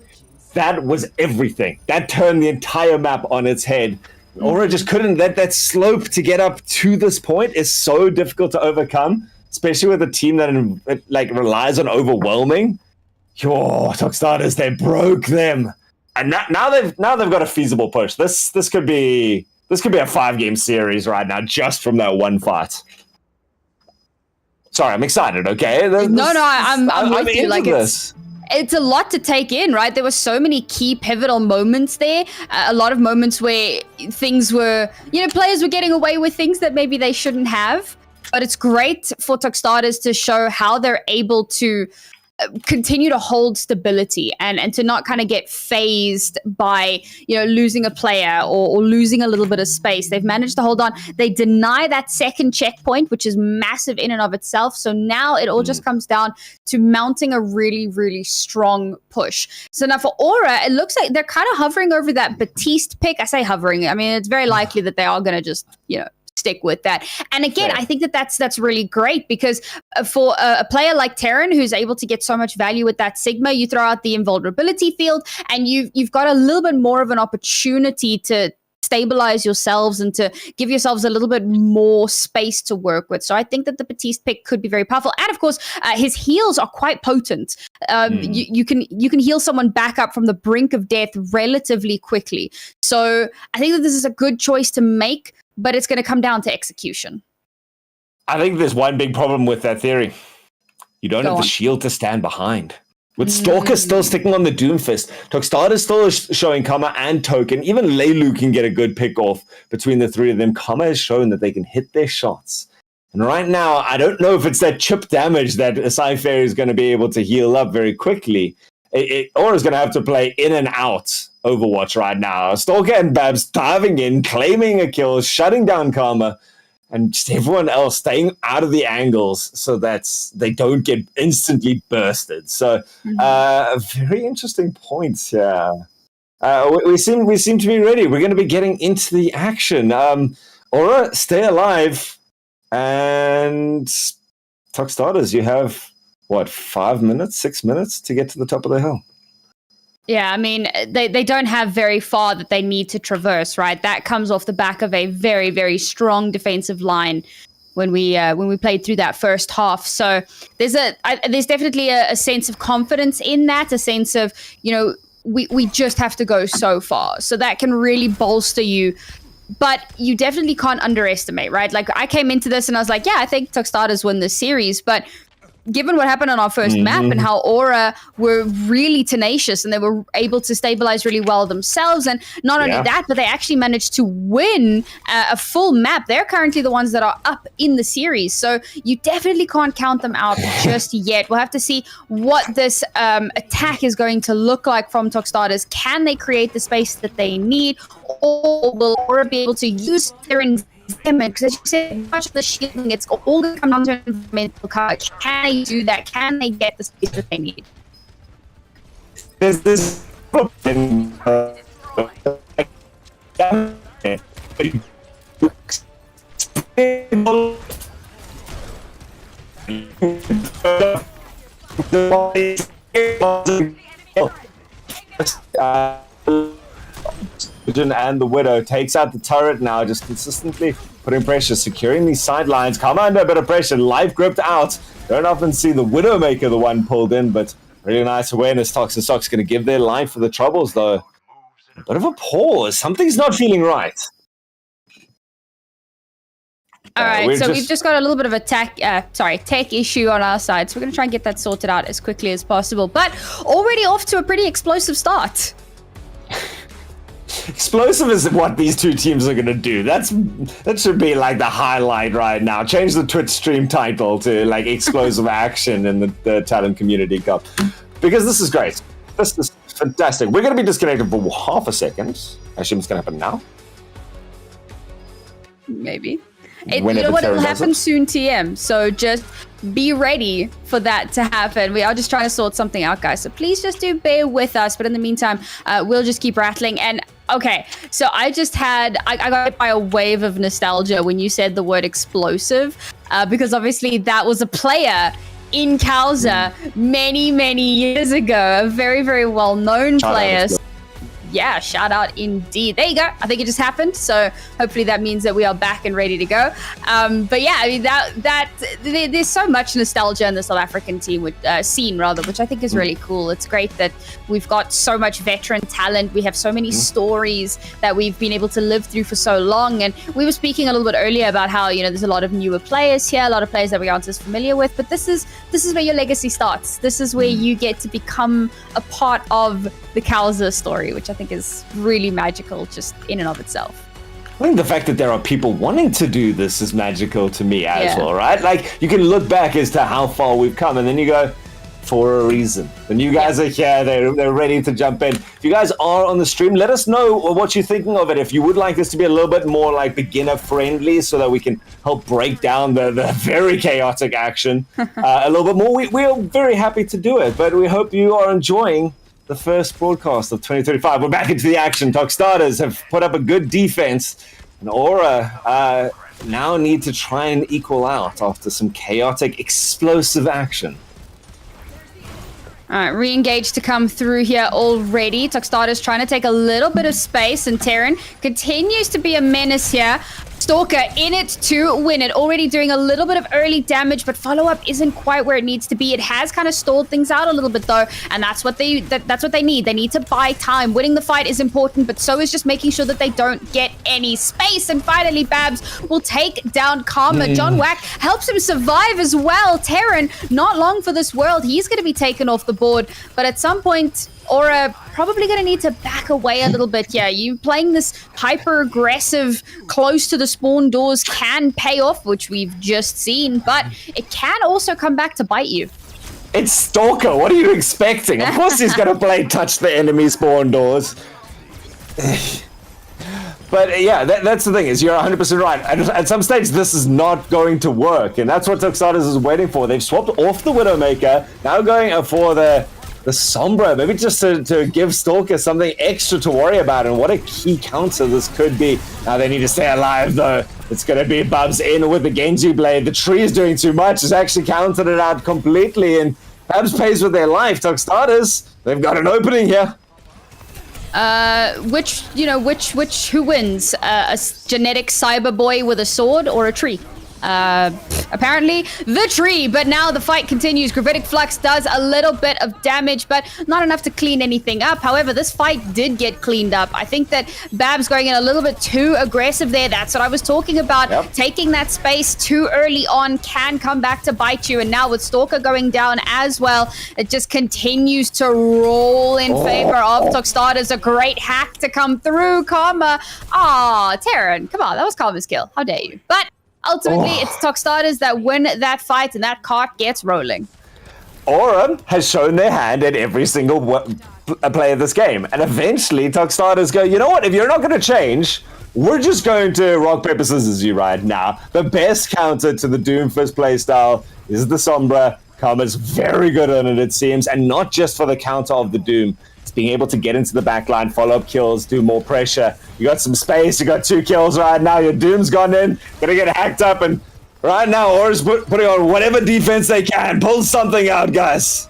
that was everything. That turned the entire map on its head. Aura just couldn't. That slope to get up to this point is so difficult to overcome, especially with a team that relies on overwhelming. Togstarters, they broke them, and now they've got a feasible push. This could be a 5-game series right now, just from that one fight. Sorry, I'm excited. Okay, I'm with you. Like it's a lot to take in, right? There were so many key pivotal moments there. A lot of moments where things were, players were getting away with things that maybe they shouldn't have. But it's great for Togstarters to show how they're able to continue to hold stability and to not kind of get phased by, losing a player or losing a little bit of space. They've managed to hold on. They deny that second checkpoint, which is massive in and of itself. So now it all just comes down to mounting a really, really strong push. So now for Aura, it looks like they're kind of hovering over that Baptiste pick. I say hovering. I mean, it's very likely that they are going to just, stick with that. And again, I think that's really great, because for a player like Terran, who's able to get so much value with that Sigma, you throw out the invulnerability field, and you've got a little bit more of an opportunity to stabilize yourselves and to give yourselves a little bit more space to work with. So I think that the Baptiste pick could be very powerful. And of course, his heals are quite potent. You can heal someone back up from the brink of death relatively quickly. So I think that this is a good choice to make, but it's going to come down to execution. I think there's one big problem with that theory. You don't have the shield to stand behind. With Stalker still sticking on the Doomfist, Togstarter still showing Kama and Token. Even Leilu can get a good pick off between the three of them. Kama has shown that they can hit their shots. And right now, I don't know if it's that chip damage that Asai Fairy is going to be able to heal up very quickly. Aura's going to have to play in and out Overwatch right now. Stalker and Babs diving in, claiming a kill, shutting down Karma, and just everyone else staying out of the angles so that they don't get instantly bursted. So, very interesting points here. We seem to be ready. We're going to be getting into the action. Aura, stay alive, and Togstarters, you have what, 5 minutes, 6 minutes to get to the top of the hill. Yeah, I mean, they don't have very far that they need to traverse, right? That comes off the back of a very, very strong defensive line when we played through that first half. So there's definitely a sense of confidence in that, a sense of, we just have to go so far. So that can really bolster you. But you definitely can't underestimate, right? Like, I came into this and I was like, yeah, I think Tuxedo's win this series, but given what happened on our first map and how Aura were really tenacious and they were able to stabilize really well themselves, and not only that, but they actually managed to win a full map. They're currently the ones that are up in the series, so you definitely can't count them out just yet. We'll have to see what this attack is going to look like from Tuxedo's. Can they create the space that they need, or will Aura be able to use their because, as you said, much of the shielding, it's all going to come down to environmental cover. Can they do that? Can they get the space that they need? There's this problem. And the Widow takes out the turret now, just consistently putting pressure, securing these sidelines. Come under a bit of pressure, life gripped out. Don't often see the Widowmaker the one pulled in, but really nice awareness. Toxin Sock's going to give their life for the troubles, though. A bit of a pause. Something's not feeling right. All right, we've just got a little bit of a tech issue on our side, so we're going to try and get that sorted out as quickly as possible. But already off to a pretty explosive start. Explosive is what these two teams are going to do. That should be like the highlight right now. Change the Twitch stream title to like explosive action in the Talon Community Cup. Because this is great. This is fantastic. We're going to be disconnected for half a second. I assume it's going to happen now. Maybe. You know what? It'll happen soon, TM. So just be ready for that to happen. We are just trying to sort something out, guys. So please just do bear with us. But in the meantime, we'll just keep rattling. And okay, so I got hit by a wave of nostalgia when you said the word explosive, because obviously that was a player in COWZA many, many years ago. A very, very well-known player. Yeah, shout out indeed. There you go. I think it just happened. So hopefully that means that we are back and ready to go. But yeah, I mean there's so much nostalgia in the South African scene, which I think is really cool. It's great that we've got so much veteran talent. We have so many stories that we've been able to live through for so long. And we were speaking a little bit earlier about how, there's a lot of newer players here, a lot of players that we aren't as familiar with. But this is where your legacy starts. This is where you get to become a part of the COWZA story, which I think is really magical just in and of itself. I think the fact that there are people wanting to do this is magical to me as well, right? Like, you can look back as to how far we've come, and then you go, for a reason. The new guys are here, they're ready to jump in. If you guys are on the stream, let us know what you're thinking of it. If you would like this to be a little bit more like beginner friendly so that we can help break down the very chaotic action a little bit more, we are very happy to do it. But we hope you are enjoying the first broadcast of 2025. We're back into the action. Tuxedo's have put up a good defense, and Aura now need to try and equal out after some chaotic, explosive action. All right, re-engage to come through here already. Tuxedo's trying to take a little bit of space, and Terran continues to be a menace here. Stalker in it to win it. Already doing a little bit of early damage, but follow-up isn't quite where it needs to be. It has kind of stalled things out a little bit, though, and that's what they need. They need to buy time. Winning the fight is important, but so is just making sure that they don't get any space. And finally, Babs will take down Karma. John Wack helps him survive as well. Terran, not long for this world. He's going to be taken off the board, but at some point, Aura probably going to need to back away a little bit. Yeah, you playing this hyper-aggressive, close to the spawn doors can pay off, which we've just seen, but it can also come back to bite you. It's Stalker. What are you expecting? Of course he's going to play touch the enemy spawn doors. But yeah, that's the thing, is you're 100% right. At some stage, this is not going to work, and that's what Tuxedo's is waiting for. They've swapped off the Widowmaker, now going for the the Sombra, maybe just to give Stalker something extra to worry about, and what a key counter this could be. Now they need to stay alive, though. It's going to be Bubs in with the Genji Blade. The tree is doing too much. It's actually countered it out completely, and Bubs pays with their life. Tuxtarders, they've got an opening here. Who wins? A genetic cyber boy with a sword or a tree? Apparently the tree, but now the fight continues. Gravitic Flux does a little bit of damage, but not enough to clean anything up. However, this fight did get cleaned up. I think that Babs going in a little bit too aggressive there. That's what I was talking about. Yep. Taking that space too early on can come back to bite you. And now with Stalker going down as well, it just continues to roll in favor of Tuxtarders. A great hack to come through. Karma. Terran. Come on, that was Karma's kill. How dare you? But ultimately, it's Tuxtarders that win that fight, and that cart gets rolling. Aura has shown their hand at every single play of this game. And eventually, Tuxtarders go, you know what? If you're not going to change, we're just going to rock, paper, scissors you right now. The best counter to the Doomfist playstyle is the Sombra. Karma's very good on it seems. And not just for the counter of the Doom. It's being able to get into the backline, follow up kills, do more pressure. You got some space, you got 2 kills right now. Your Doom's gone in, gonna get hacked up, and right now Aura's putting on whatever defense they can. Pull something out, guys.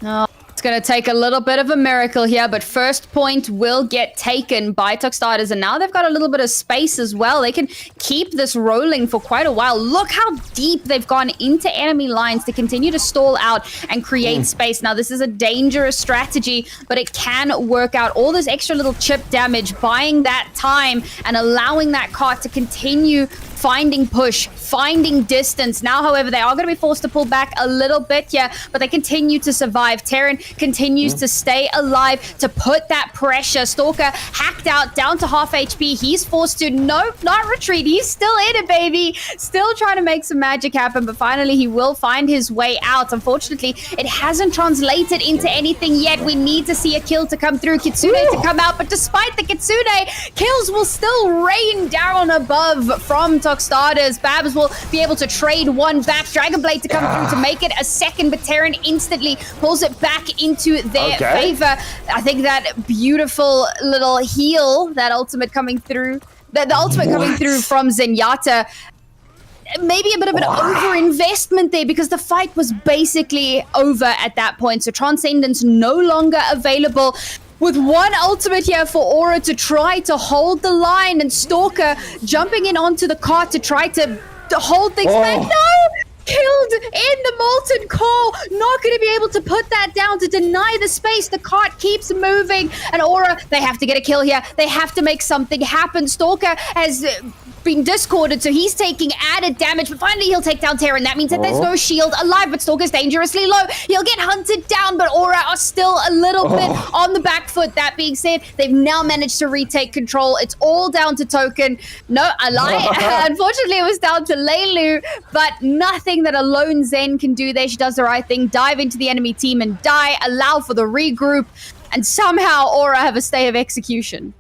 No, it's going to take a little bit of a miracle here, but first point will get taken by Tuxtarders, and now they've got a little bit of space as well. They can keep this rolling for quite a while. Look how deep they've gone into enemy lines to continue to stall out and create space. Now, this is a dangerous strategy, but it can work out. All this extra little chip damage, buying that time and allowing that cart to continue finding push, finding distance. Now, however, they are going to be forced to pull back a little bit here, but they continue to survive. Terran continues to stay alive to put that pressure. Stalker hacked out down to half HP. He's forced to, not retreat. He's still in it, baby. Still trying to make some magic happen, but finally he will find his way out. Unfortunately, it hasn't translated into anything yet. We need to see a kill to come through, Kitsune to come out, but despite the Kitsune, kills will still rain down above from Tuxtarders. Babs will be able to trade one back. Dragon Blade to come through to make it a second, but Terran instantly pulls it back into their favor. I think that beautiful little heal, that ultimate coming through, the ultimate coming through from Zenyatta, maybe a bit of an overinvestment there because the fight was basically over at that point. So Transcendence no longer available. With one ultimate here for Aura to try to hold the line, and Stalker jumping in onto the cart to try to hold things back. No! Killed in the Molten Core. Not going to be able to put that down, to deny the space. The cart keeps moving, and Aura, they have to get a kill here. They have to make something happen. Stalker has been discorded, so he's taking added damage, but finally he'll take down Terran. That means that there's no shield alive, but Stalker's dangerously low. He'll get hunted down, but Aura are still a little bit on the back foot. That being said, they've now managed to retake control. It's all down to Token. No, I lie. Unfortunately, it was down to Leilu, but nothing that a lone Zen can do there. She does the right thing, dive into the enemy team and die, allow for the regroup, and somehow Aura have a stay of execution.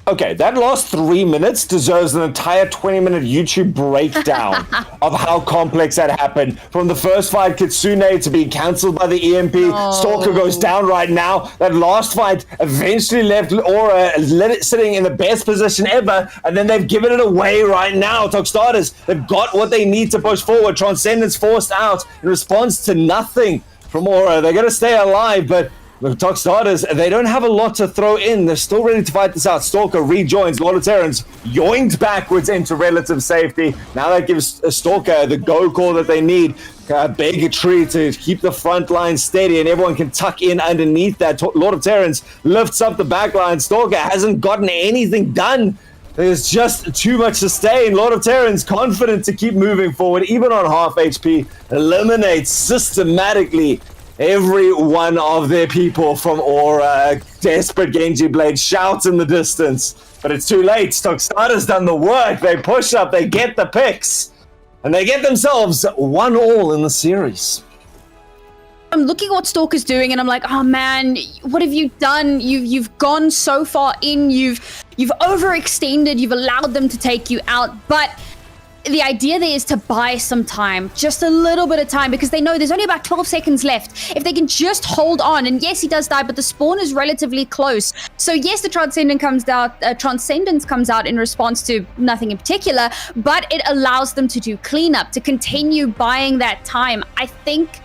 Okay, that last 3 minutes deserves an entire 20-minute YouTube breakdown of how complex that happened. From the first fight, Kitsune to being cancelled by the EMP, Stalker goes down right now. That last fight eventually left Aura sitting in the best position ever, and then they've given it away right now. Tuxtarders, they've got what they need to push forward. Transcendence forced out in response to nothing from Aura. They're going to stay alive, but the Tuxtarders, they don't have a lot to throw in. They're still ready to fight this out. Stalker rejoins. A lot of Terrans yoinked backwards into relative safety. Now that gives Stalker the go call that they need. A big tree to keep the front line steady, and everyone can tuck in underneath that. Lord of Terrans lifts up the back line. Stalker hasn't gotten anything done. There's just too much to stay, and Lord of Terrans confident to keep moving forward, even on half HP. Eliminates systematically every one of their people from Aura. Desperate Genji Blade shouts in the distance, but it's too late. Tuxtarders done the work. They push up, they get the picks, and they get themselves 1-1 in the series. I'm looking at what Stalker's doing, and I'm like, oh man, what have you done? You've gone so far in, you've overextended, you've allowed them to take you out, but the idea there is to buy some time, just a little bit of time, because they know there's only about 12 seconds left. If they can just hold on, and yes, he does die, but the spawn is relatively close. So yes, the Transcendence comes out in response to nothing in particular, but it allows them to do cleanup, to continue buying that time. I think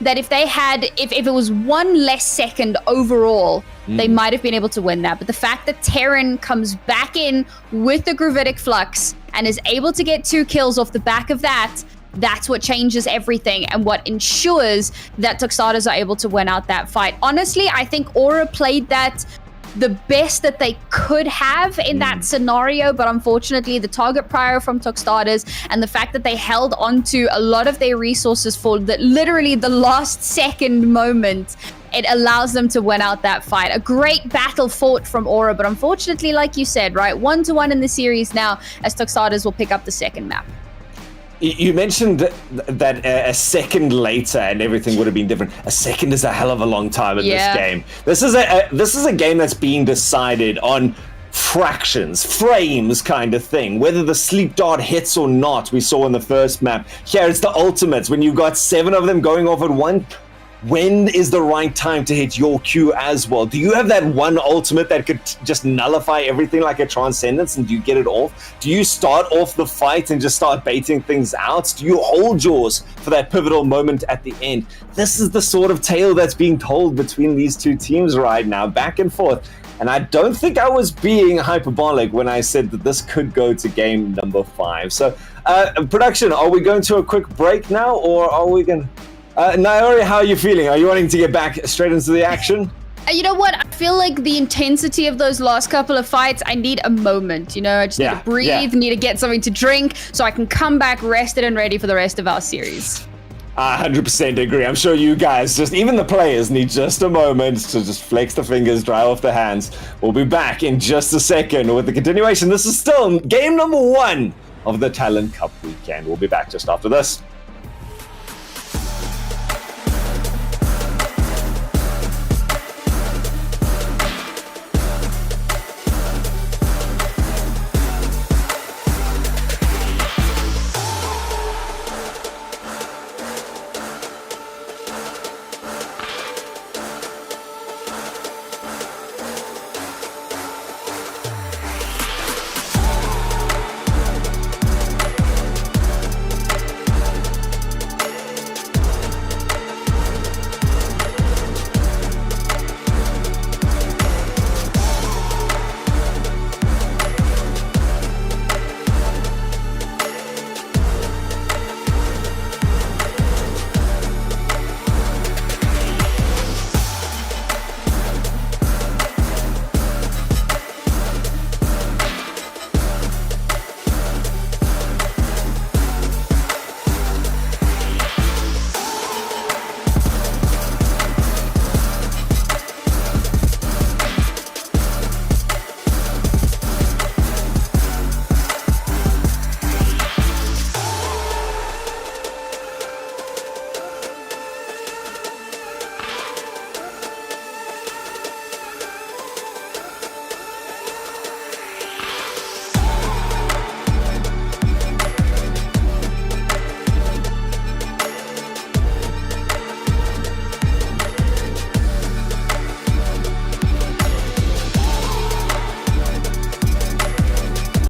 that if it was one less second overall, they might have been able to win that. But the fact that Terran comes back in with the Gravitic Flux and is able to get 2 kills off the back of that, that's what changes everything and what ensures that Tuxedos are able to win out that fight. Honestly, I think Aura played that the best that they could have in that scenario, but unfortunately the target prior from Tuxedos and the fact that they held on to a lot of their resources for literally the last second moment, it allows them to win out that fight. A great battle fought from Aura, but unfortunately, like you said, right, 1-1 in the series now, as Tuxedos will pick up the second map. You mentioned that a second later and everything would have been different. A second is a hell of a long time in this game. This is a game that's being decided on fractions, frames kind of thing. Whether the sleep dart hits or not, we saw in the first map. Here it's the ultimates. When you've got 7 of them going off at once, when is the right time to hit your Q as well? Do you have that one ultimate that could just nullify everything like a Transcendence, and do you get it off? Do you start off the fight and just start baiting things out? Do you hold yours for that pivotal moment at the end? This is the sort of tale that's being told between these two teams right now, back and forth. And I don't think I was being hyperbolic when I said that this could go to game number 5. So, production, are we going to a quick break now, or are we going to... Naori, how are you feeling? Are you wanting to get back straight into the action? You know what? I feel like the intensity of those last couple of fights, I need a moment, you know? I just need to breathe, need to get something to drink, so I can come back rested and ready for the rest of our series. I 100% agree. I'm sure you guys, even the players, need just a moment to just flex the fingers, dry off the hands. We'll be back in just a second with the continuation. This is still game number 1 of the Talon Cup weekend. We'll be back just after this.